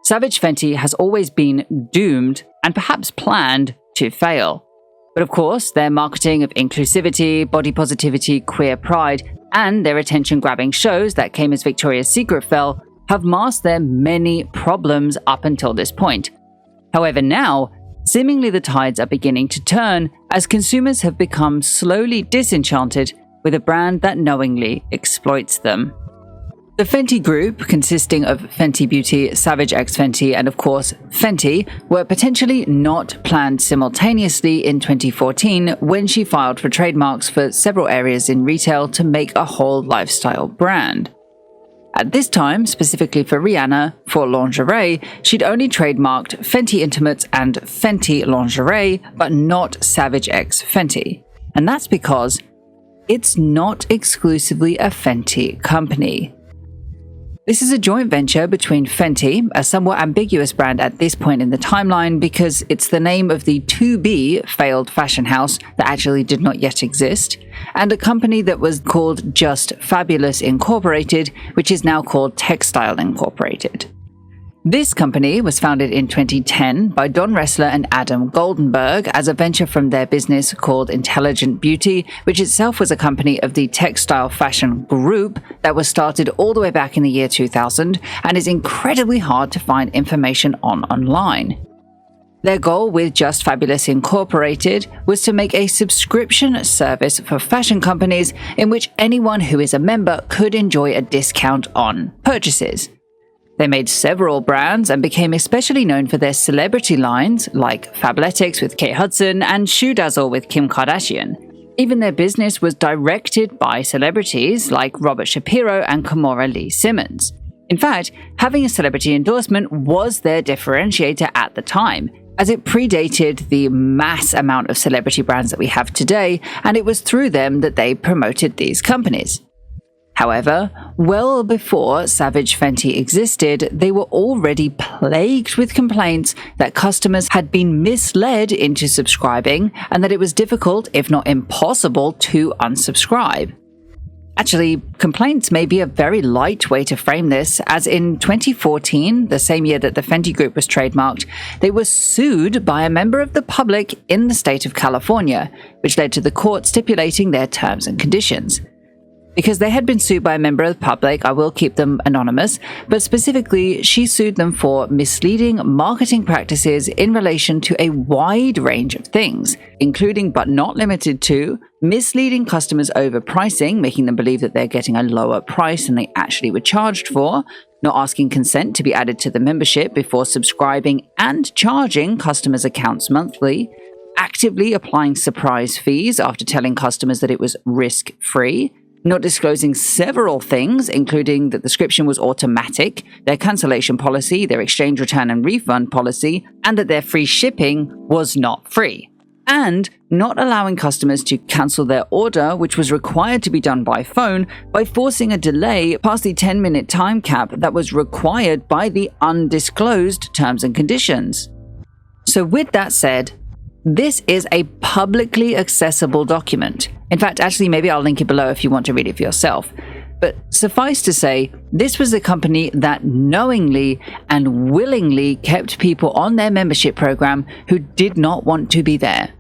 Savage Fenty has always been doomed and perhaps planned to fail. But of course, their marketing of inclusivity, body positivity, queer pride, and their attention-grabbing shows that came as Victoria's Secret fell have masked their many problems up until this point. However, now, seemingly the tides are beginning to turn as consumers have become slowly disenchanted with a brand that knowingly exploits them. The Fenty Group, consisting of Fenty Beauty, Savage X Fenty, and of course Fenty, were potentially not planned simultaneously in 2014 when she filed for trademarks for several areas in retail to make a whole lifestyle brand. At this time, specifically for Rihanna, for lingerie, she'd only trademarked Fenty Intimates and Fenty Lingerie, but not Savage X Fenty. And that's because it's not exclusively a Fenty company. This is a joint venture between Fenty, a somewhat ambiguous brand at this point in the timeline because it's the name of the to-be failed fashion house that actually did not yet exist, and a company that was called Just Fabulous Incorporated, which is now called TechStyle Incorporated. This company was founded in 2010 by Don Ressler and Adam Goldenberg as a venture from their business called Intelligent Beauty, which itself was a company of the TechStyle fashion group that was started all the way back in the year 2000 and is incredibly hard to find information on online. Their goal with Just Fabulous Incorporated was to make a subscription service for fashion companies in which anyone who is a member could enjoy a discount on purchases. They made several brands and became especially known for their celebrity lines like Fabletics with Kate Hudson and Shoe Dazzle with Kim Kardashian. Even their business was directed by celebrities like Robert Shapiro and Kimora Lee Simmons. In fact, having a celebrity endorsement was their differentiator at the time, as it predated the mass amount of celebrity brands that we have today, and it was through them that they promoted these companies. However, well before Savage Fenty existed, they were already plagued with complaints that customers had been misled into subscribing and that it was difficult, if not impossible, to unsubscribe. Actually, complaints may be a very light way to frame this, as in 2014, the same year that the Fenty Group was trademarked, they were sued by a member of the public in the state of California, which led to the court stipulating their terms and conditions. Because they had been sued by a member of the public, I will keep them anonymous, but specifically, she sued them for misleading marketing practices in relation to a wide range of things, including but not limited to misleading customers overpricing, making them believe that they're getting a lower price than they actually were charged for, not asking consent to be added to the membership before subscribing and charging customers' accounts monthly, actively applying surprise fees after telling customers that it was risk-free, not disclosing several things, including that the subscription was automatic, their cancellation policy, their exchange return and refund policy, and that their free shipping was not free. And not allowing customers to cancel their order, which was required to be done by phone, by forcing a delay past the 10-minute time cap that was required by the undisclosed terms and conditions. So with that said, this is a publicly accessible document. In fact, actually, maybe I'll link it below if you want to read it for yourself. But suffice to say, this was a company that knowingly and willingly kept people on their membership program who did not want to be there.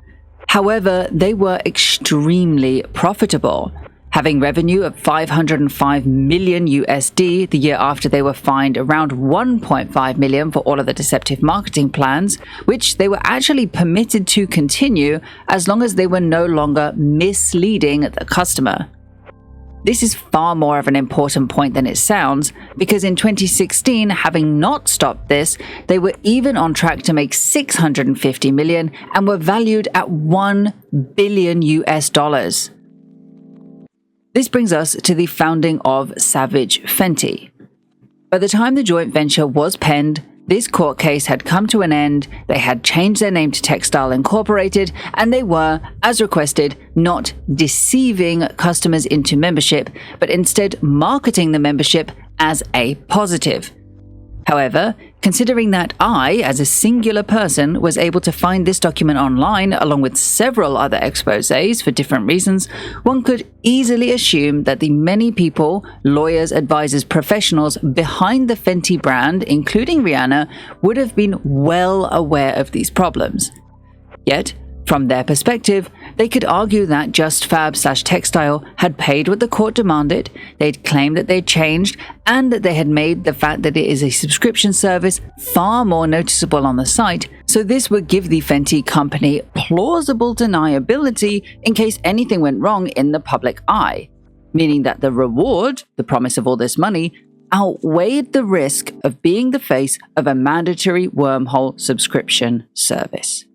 However, they were extremely profitable, having revenue of $505 million USD the year after they were fined around $1.5 million for all of the deceptive marketing plans, which they were actually permitted to continue as long as they were no longer misleading the customer. This is far more of an important point than it sounds, because in 2016, having not stopped this, they were even on track to make $650 million and were valued at $1 billion US. This brings us to the founding of Savage Fenty. By the time the joint venture was penned, this court case had come to an end, they had changed their name to TechStyle Incorporated, and they were, as requested, not deceiving customers into membership, but instead marketing the membership as a positive. However, considering that I, as a singular person, was able to find this document online along with several other exposés for different reasons, one could easily assume that the many people, lawyers, advisors, professionals behind the Fenty brand, including Rihanna, would have been well aware of these problems. Yet, from their perspective, they could argue that JustFab/TechStyle had paid what the court demanded, they'd claimed that they'd changed, and that they had made the fact that it is a subscription service far more noticeable on the site, so this would give the Fenty company plausible deniability in case anything went wrong in the public eye, meaning that the reward, the promise of all this money, outweighed the risk of being the face of a mandatory wormhole subscription service.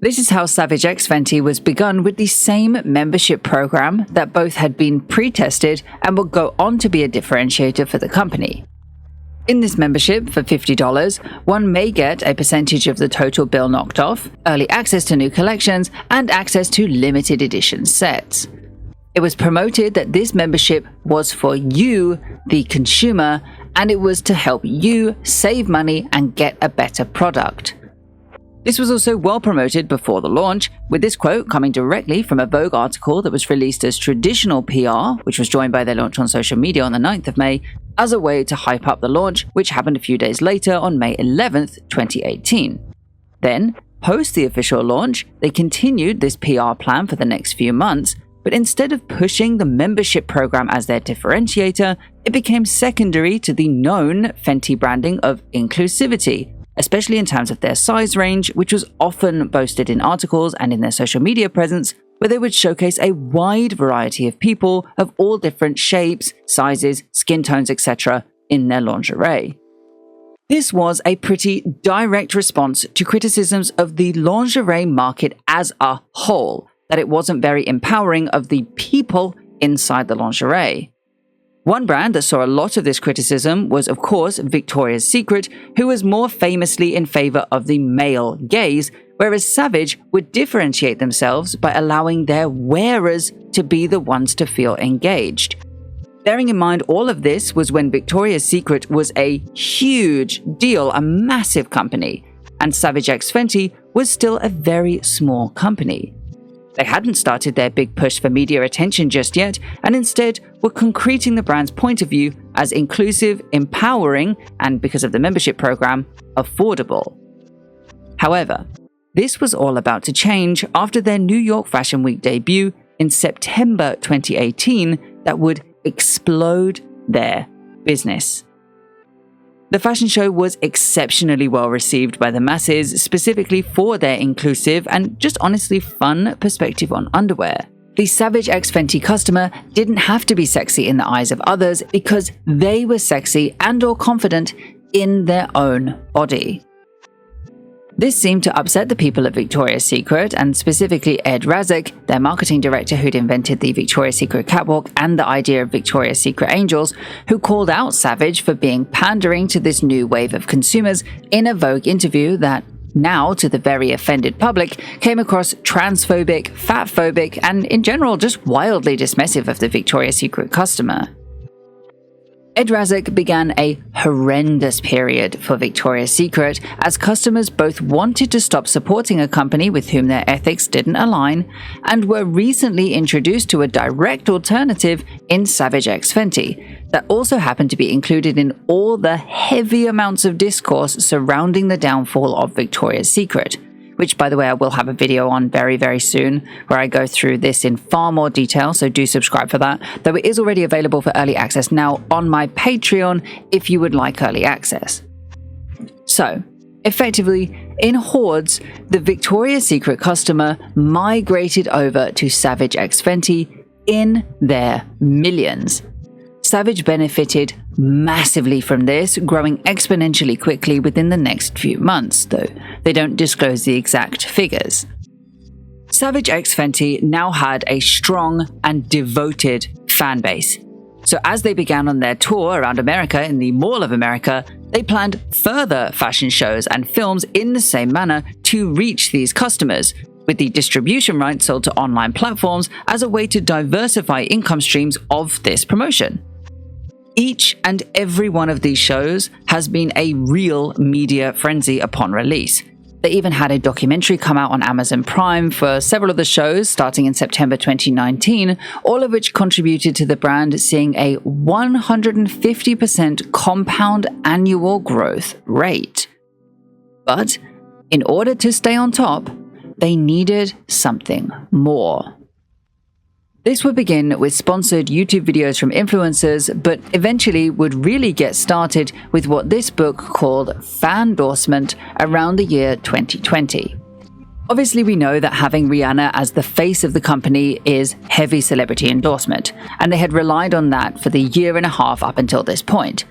This is how Savage X Fenty was begun, with the same membership program that both had been pre-tested and would go on to be a differentiator for the company. In this membership, for $50, one may get a percentage of the total bill knocked off, early access to new collections, and access to limited edition sets. It was promoted that this membership was for you, the consumer, and it was to help you save money and get a better product. This was also well promoted before the launch, with this quote coming directly from a Vogue article that was released as traditional PR, which was joined by their launch on social media on the 9th of May, as a way to hype up the launch, which happened a few days later on May 11th, 2018. Then, post the official launch, they continued this PR plan for the next few months, but instead of pushing the membership program as their differentiator, it became secondary to the known Fenty branding of inclusivity, especially in terms of their size range, which was often boasted in articles and in their social media presence, where they would showcase a wide variety of people of all different shapes, sizes, skin tones, etc. in their lingerie. This was a pretty direct response to criticisms of the lingerie market as a whole, that it wasn't very empowering of the people inside the lingerie. One brand that saw a lot of this criticism was, of course, Victoria's Secret, who was more famously in favor of the male gaze, whereas Savage would differentiate themselves by allowing their wearers to be the ones to feel engaged. Bearing in mind all of this was when Victoria's Secret was a huge deal, a massive company, and Savage X Fenty was still a very small company. They hadn't started their big push for media attention just yet, and instead were concreting the brand's point of view as inclusive, empowering, and because of the membership program, affordable. However, this was all about to change after their New York Fashion Week debut in September 2018 that would explode their business. The fashion show was exceptionally well received by the masses, specifically for their inclusive and just honestly fun perspective on underwear. The Savage X Fenty customer didn't have to be sexy in the eyes of others because they were sexy and/or confident in their own body. This seemed to upset the people at Victoria's Secret, and specifically Ed Razek, their marketing director who'd invented the Victoria's Secret catwalk and the idea of Victoria's Secret angels, who called out Savage for being pandering to this new wave of consumers in a Vogue interview that, now to the very offended public, came across transphobic, fatphobic, and in general just wildly dismissive of the Victoria's Secret customer. Ed Razek began a horrendous period for Victoria's Secret as customers both wanted to stop supporting a company with whom their ethics didn't align and were recently introduced to a direct alternative in Savage X Fenty that also happened to be included in all the heavy amounts of discourse surrounding the downfall of Victoria's Secret, which, by the way, I will have a video on very, very soon where I go through this in far more detail, so do subscribe for that, though it is already available for early access now on my Patreon if you would like early access. So, effectively, in hordes, the Victoria's Secret customer migrated over to Savage X Fenty in their millions. Savage benefited massively from this, growing exponentially quickly within the next few months, though they don't disclose the exact figures. Savage X Fenty now had a strong and devoted fan base. So as they began on their tour around America in the Mall of America, they planned further fashion shows and films in the same manner to reach these customers, with the distribution rights sold to online platforms as a way to diversify income streams of this promotion. Each and every one of these shows has been a real media frenzy upon release. They even had a documentary come out on Amazon Prime for several of the shows starting in September 2019, all of which contributed to the brand seeing a 150% compound annual growth rate. But in order to stay on top, they needed something more. This would begin with sponsored YouTube videos from influencers, but eventually would really get started with what this book called fan endorsement around the year 2020. Obviously, we know that having Rihanna as the face of the company is heavy celebrity endorsement, and they had relied on that for the year and a half up until this point.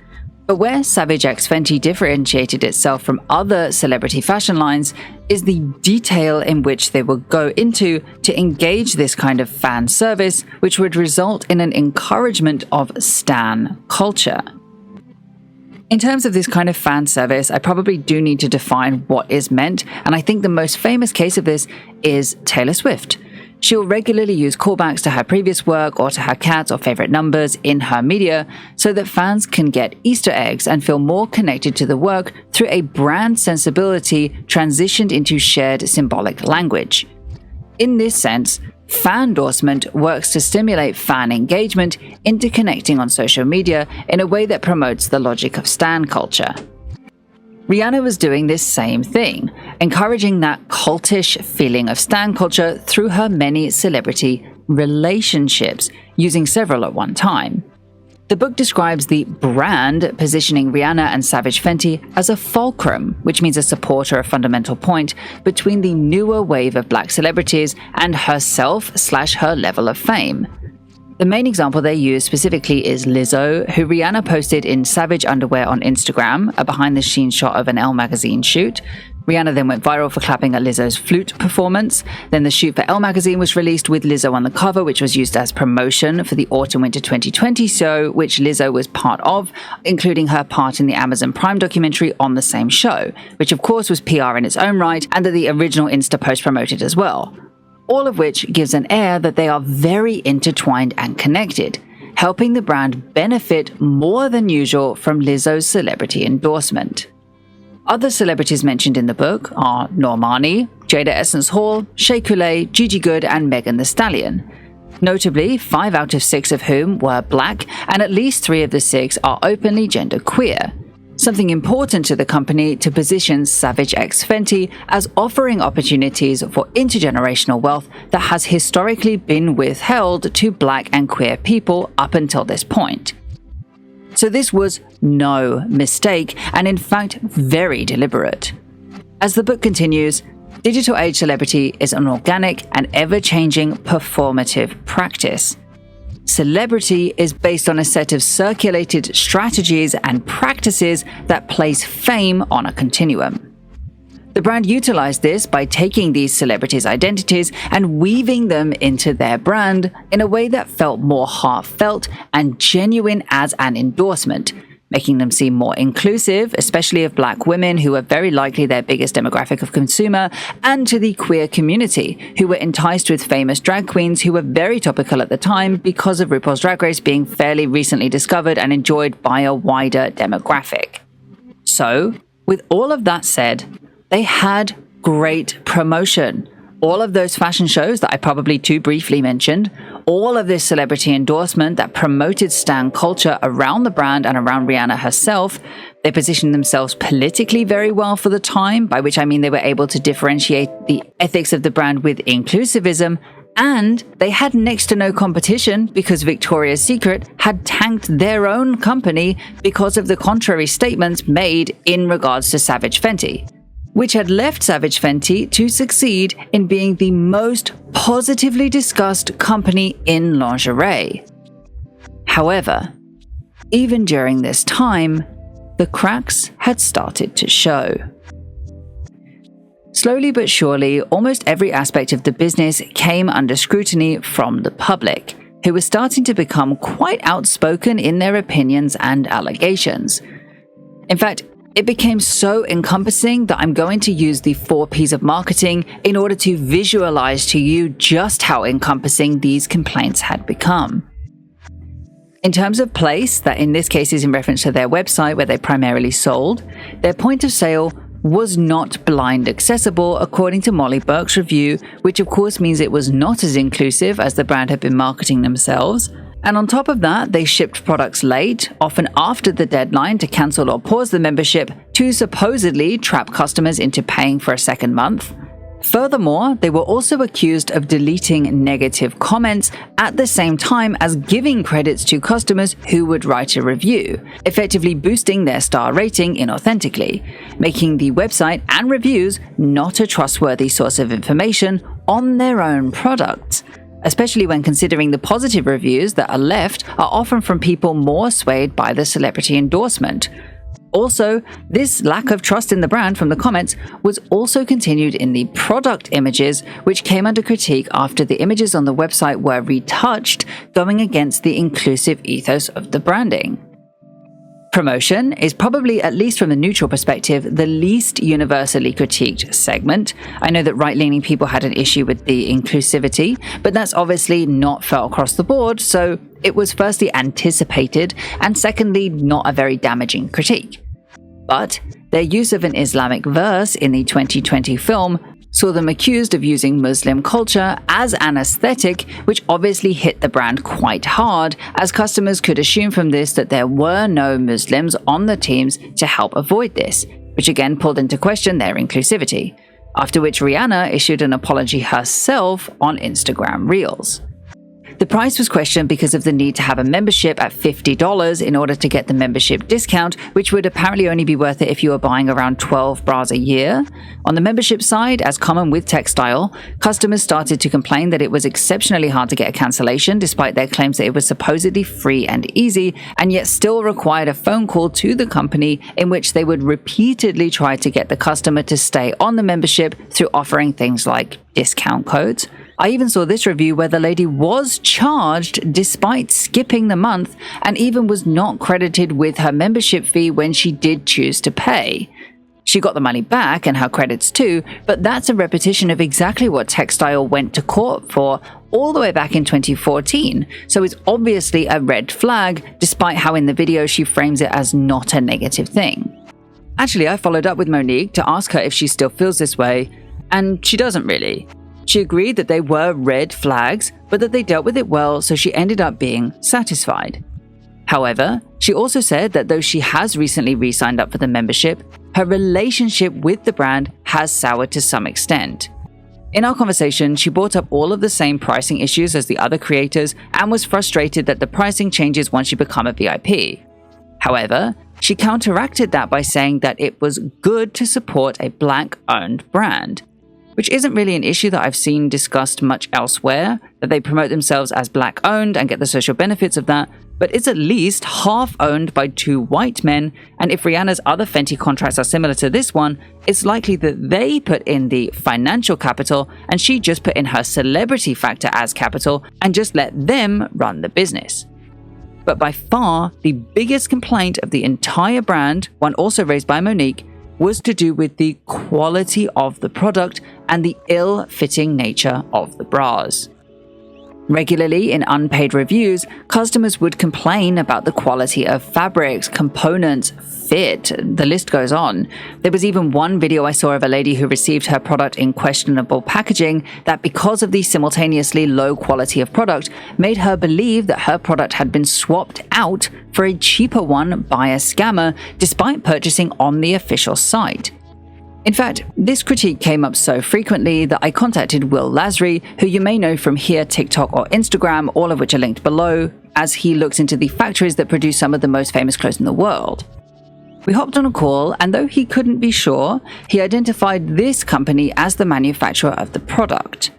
But where Savage X Fenty differentiated itself from other celebrity fashion lines is the detail in which they would go into to engage this kind of fan service, which would result in an encouragement of stan culture. In terms of this kind of fan service, I probably do need to define what is meant, and I think the most famous case of this is Taylor Swift. She'll regularly use callbacks to her previous work or to her cats or favorite numbers in her media so that fans can get Easter eggs and feel more connected to the work through a brand sensibility transitioned into shared symbolic language. In this sense, fan endorsement works to stimulate fan engagement into connecting on social media in a way that promotes the logic of stan culture. Rihanna was doing this same thing, encouraging that cultish feeling of stan culture through her many celebrity relationships, using several at one time. The book describes the brand positioning Rihanna and Savage Fenty as a fulcrum, which means a support or a fundamental point between the newer wave of black celebrities and herself/her level of fame. The main example they use specifically is Lizzo, who Rihanna posted in Savage underwear on Instagram, a behind-the-scenes shot of an Elle magazine shoot. Rihanna then went viral for clapping at Lizzo's flute performance. Then the shoot for Elle magazine was released with Lizzo on the cover, which was used as promotion for the Autumn-Winter 2020 show, which Lizzo was part of, including her part in the Amazon Prime documentary on the same show, which of course was PR in its own right, and that the original Insta post promoted as well. All of which gives an air that they are very intertwined and connected, helping the brand benefit more than usual from Lizzo's celebrity endorsement. Other celebrities mentioned in the book are Normani, Jada Essence Hall, Shea Coulee, Gigi Goode, and Megan Thee Stallion. Notably, 5 out of 6 of whom were black, and at least 3 of the 6 are openly genderqueer. Something important to the company to position Savage X Fenty as offering opportunities for intergenerational wealth that has historically been withheld to black and queer people up until this point. So this was no mistake, and in fact very deliberate. As the book continues, digital age celebrity is an organic and ever-changing performative practice. Celebrity is based on a set of circulated strategies and practices that place fame on a continuum. The brand utilized this by taking these celebrities' identities and weaving them into their brand in a way that felt more heartfelt and genuine as an endorsement, making them seem more inclusive, especially of black women who are very likely their biggest demographic of consumer, and to the queer community, who were enticed with famous drag queens who were very topical at the time because of RuPaul's Drag Race being fairly recently discovered and enjoyed by a wider demographic. So, with all of that said, they had great promotion. All of those fashion shows that I probably too briefly mentioned, all of this celebrity endorsement that promoted stan culture around the brand and around Rihanna herself. They positioned themselves politically very well for the time, by which I mean they were able to differentiate the ethics of the brand with inclusivism, and they had next to no competition because Victoria's Secret had tanked their own company because of the contrary statements made in regards to Savage Fenty, which had left Savage Fenty to succeed in being the most positively discussed company in lingerie. However, even during this time, the cracks had started to show. Slowly but surely, almost every aspect of the business came under scrutiny from the public, who were starting to become quite outspoken in their opinions and allegations. In fact, it became so encompassing that I'm going to use the 4 Ps of marketing in order to visualize to you just how encompassing these complaints had become. In terms of place, that in this case is in reference to their website where they primarily sold, their point of sale was not blind accessible according to Molly Burke's review, which of course means it was not as inclusive as the brand had been marketing themselves. And on top of that, they shipped products late, often after the deadline to cancel or pause the membership to supposedly trap customers into paying for a second month. Furthermore, they were also accused of deleting negative comments at the same time as giving credits to customers who would write a review, effectively boosting their star rating inauthentically, making the website and reviews not a trustworthy source of information on their own products, especially when considering the positive reviews that are left are often from people more swayed by the celebrity endorsement. Also, this lack of trust in the brand from the comments was also continued in the product images, which came under critique after the images on the website were retouched, going against the inclusive ethos of the branding. Promotion is probably, at least from a neutral perspective, the least universally critiqued segment. I know that right-leaning people had an issue with the inclusivity, but that's obviously not felt across the board, so it was firstly anticipated, and secondly, not a very damaging critique. But their use of an Islamic verse in the 2020 film saw them accused of using Muslim culture as an aesthetic, which obviously hit the brand quite hard, as customers could assume from this that there were no Muslims on the teams to help avoid this, which again pulled into question their inclusivity, after which Rihanna issued an apology herself on Instagram Reels. The price was questioned because of the need to have a membership at $50 in order to get the membership discount, which would apparently only be worth it if you were buying around 12 bras a year. On the membership side, as common with TechStyle, customers started to complain that it was exceptionally hard to get a cancellation despite their claims that it was supposedly free and easy, and yet still required a phone call to the company in which they would repeatedly try to get the customer to stay on the membership through offering things like discount codes. I even saw this review where the lady was charged despite skipping the month and even was not credited with her membership fee when she did choose to pay. She got the money back and her credits too, but that's a repetition of exactly what TechStyle went to court for all the way back in 2014, so it's obviously a red flag, despite how in the video she frames it as not a negative thing. Actually, I followed up with Monique to ask her if she still feels this way, and she doesn't really. She agreed that they were red flags, but that they dealt with it well, so she ended up being satisfied. However, she also said that though she has recently re-signed up for the membership, her relationship with the brand has soured to some extent. In our conversation, she brought up all of the same pricing issues as the other creators and was frustrated that the pricing changes once you become a VIP. However, she counteracted that by saying that it was good to support a Black-owned brand, which isn't really an issue that I've seen discussed much elsewhere, that they promote themselves as Black-owned and get the social benefits of that, but it's at least half owned by 2 white men, and if Rihanna's other Fenty contracts are similar to this one, it's likely that they put in the financial capital and she just put in her celebrity factor as capital and just let them run the business. But by far, the biggest complaint of the entire brand, one also raised by Monique, was to do with the quality of the product and the ill-fitting nature of the bras. Regularly, in unpaid reviews, customers would complain about the quality of fabrics, components, fit, the list goes on. There was even one video I saw of a lady who received her product in questionable packaging that, because of the simultaneously low quality of product, made her believe that her product had been swapped out for a cheaper one by a scammer, despite purchasing on the official site. In fact, this critique came up so frequently that I contacted Will Lasry, who you may know from here, TikTok or Instagram, all of which are linked below, as he looks into the factories that produce some of the most famous clothes in the world. We hopped on a call, and though he couldn't be sure, he identified this company as the manufacturer of the product.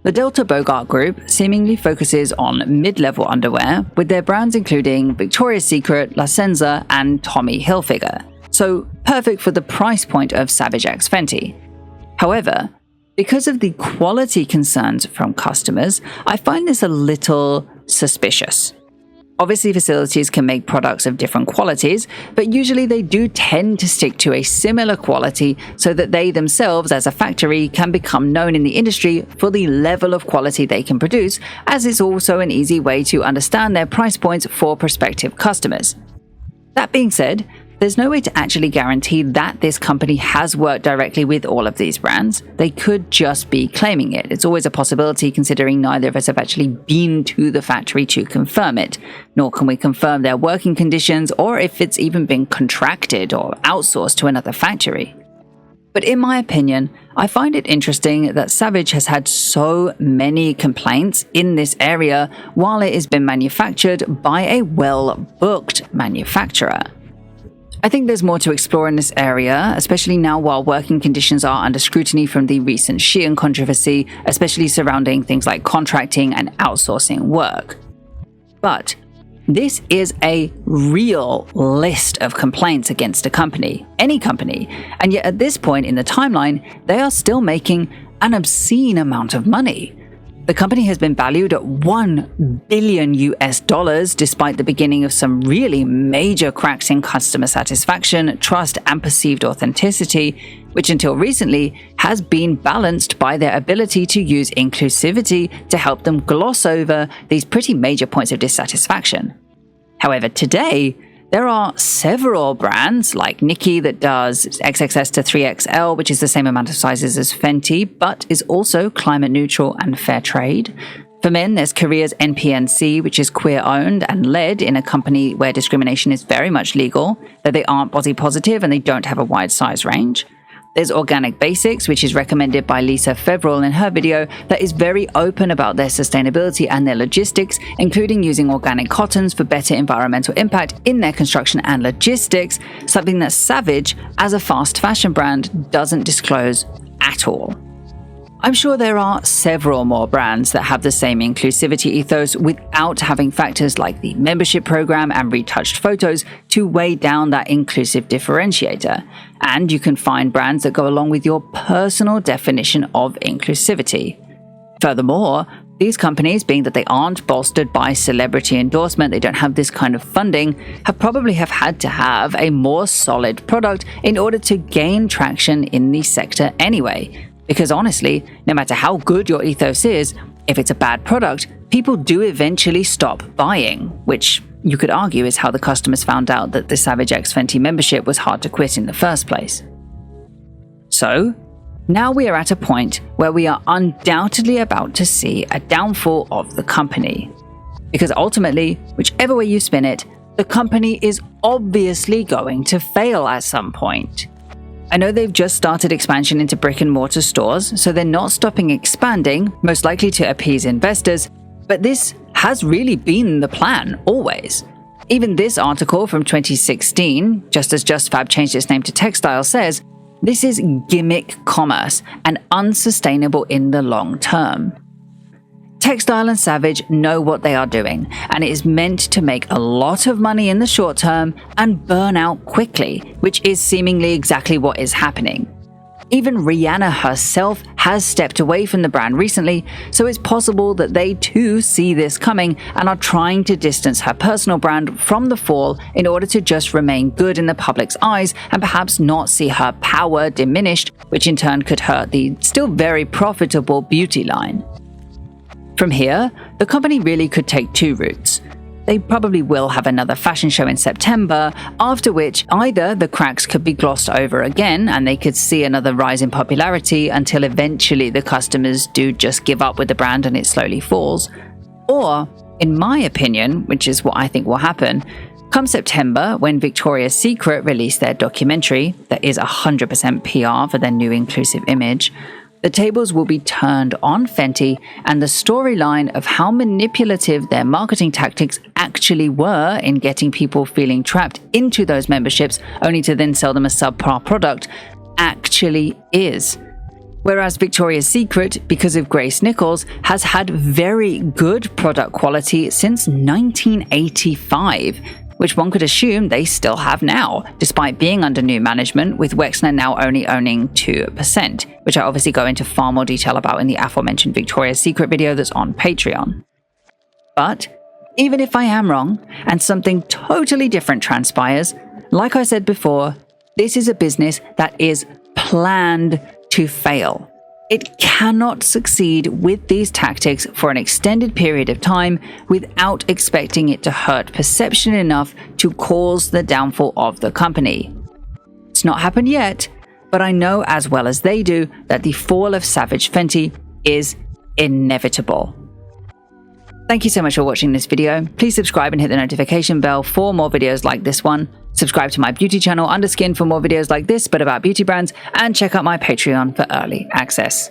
The Delta Bogart Group seemingly focuses on mid-level underwear, with their brands including Victoria's Secret, La Senza, and Tommy Hilfiger. So perfect for the price point of Savage X Fenty. However, because of the quality concerns from customers, I find this a little suspicious. Obviously, facilities can make products of different qualities, but usually they do tend to stick to a similar quality so that they themselves, as a factory, can become known in the industry for the level of quality they can produce, as it's also an easy way to understand their price points for prospective customers. That being said, there's no way to actually guarantee that this company has worked directly with all of these brands. They could just be claiming it. It's always a possibility considering neither of us have actually been to the factory to confirm it, nor can we confirm their working conditions or if it's even been contracted or outsourced to another factory. But in my opinion, I find it interesting that Savage has had so many complaints in this area while it has been manufactured by a well-booked manufacturer. I think there's more to explore in this area, especially now while working conditions are under scrutiny from the recent Shein controversy, especially surrounding things like contracting and outsourcing work. But this is a real list of complaints against a company, any company, and yet at this point in the timeline, they are still making an obscene amount of money. The company has been valued at $1 billion despite the beginning of some really major cracks in customer satisfaction, trust, and perceived authenticity, which until recently has been balanced by their ability to use inclusivity to help them gloss over these pretty major points of dissatisfaction. However, today, there are several brands like Nikki that does XXS to 3XL, which is the same amount of sizes as Fenty, but is also climate neutral and fair trade. For men, there's Korea's NPNC, which is queer-owned and led in a company where discrimination is very much legal, though they aren't body positive and they don't have a wide size range. There's Organic Basics, which is recommended by Lisa Fevrel in her video, that is very open about their sustainability and their logistics, including using organic cottons for better environmental impact in their construction and logistics, something that Savage, as a fast fashion brand, doesn't disclose at all. I'm sure there are several more brands that have the same inclusivity ethos without having factors like the membership program and retouched photos to weigh down that inclusive differentiator. And you can find brands that go along with your personal definition of inclusivity. Furthermore, these companies, being that they aren't bolstered by celebrity endorsement, they don't have this kind of funding, probably have had to have a more solid product in order to gain traction in the sector anyway. Because honestly, no matter how good your ethos is, if it's a bad product, people do eventually stop buying, which you could argue is how the customers found out that the Savage X Fenty membership was hard to quit in the first place. So, now we are at a point where we are undoubtedly about to see a downfall of the company. Because ultimately, whichever way you spin it, the company is obviously going to fail at some point. I know they've just started expansion into brick and mortar stores, so they're not stopping expanding, most likely to appease investors, but this has really been the plan, always. Even this article from 2016, just as JustFab changed its name to TechStyle, says, this is gimmick commerce and unsustainable in the long term. TechStyle and Savage know what they are doing, and it is meant to make a lot of money in the short term and burn out quickly, which is seemingly exactly what is happening. Even Rihanna herself has stepped away from the brand recently, so it's possible that they too see this coming and are trying to distance her personal brand from the fall in order to just remain good in the public's eyes and perhaps not see her power diminished, which in turn could hurt the still very profitable beauty line. From here, the company really could take two routes. They probably will have another fashion show in September, after which either the cracks could be glossed over again and they could see another rise in popularity until eventually the customers do just give up with the brand and it slowly falls. Or, in my opinion, which is what I think will happen, come September, when Victoria's Secret release their documentary that is 100% PR for their new inclusive image, the tables will be turned on Fenty and the storyline of how manipulative their marketing tactics actually were in getting people feeling trapped into those memberships only to then sell them a subpar product actually is. Whereas Victoria's Secret, because of Grace Nichols, has had very good product quality since 1985, which one could assume they still have now, despite being under new management, with Wexner now only owning 2%, which I obviously go into far more detail about in the aforementioned Victoria's Secret video that's on Patreon. But Even if I am wrong and something totally different transpires, like I said before, this is a business that is planned to fail. It cannot succeed with these tactics for an extended period of time without expecting it to hurt perception enough to cause the downfall of the company. It's not happened yet, but I know as well as they do that the fall of Savage Fenty is inevitable. Thank you so much for watching this video. Please subscribe and hit the notification bell for more videos like this one. Subscribe to my beauty channel Underskin for more videos like this but about beauty brands, and check out my Patreon for early access.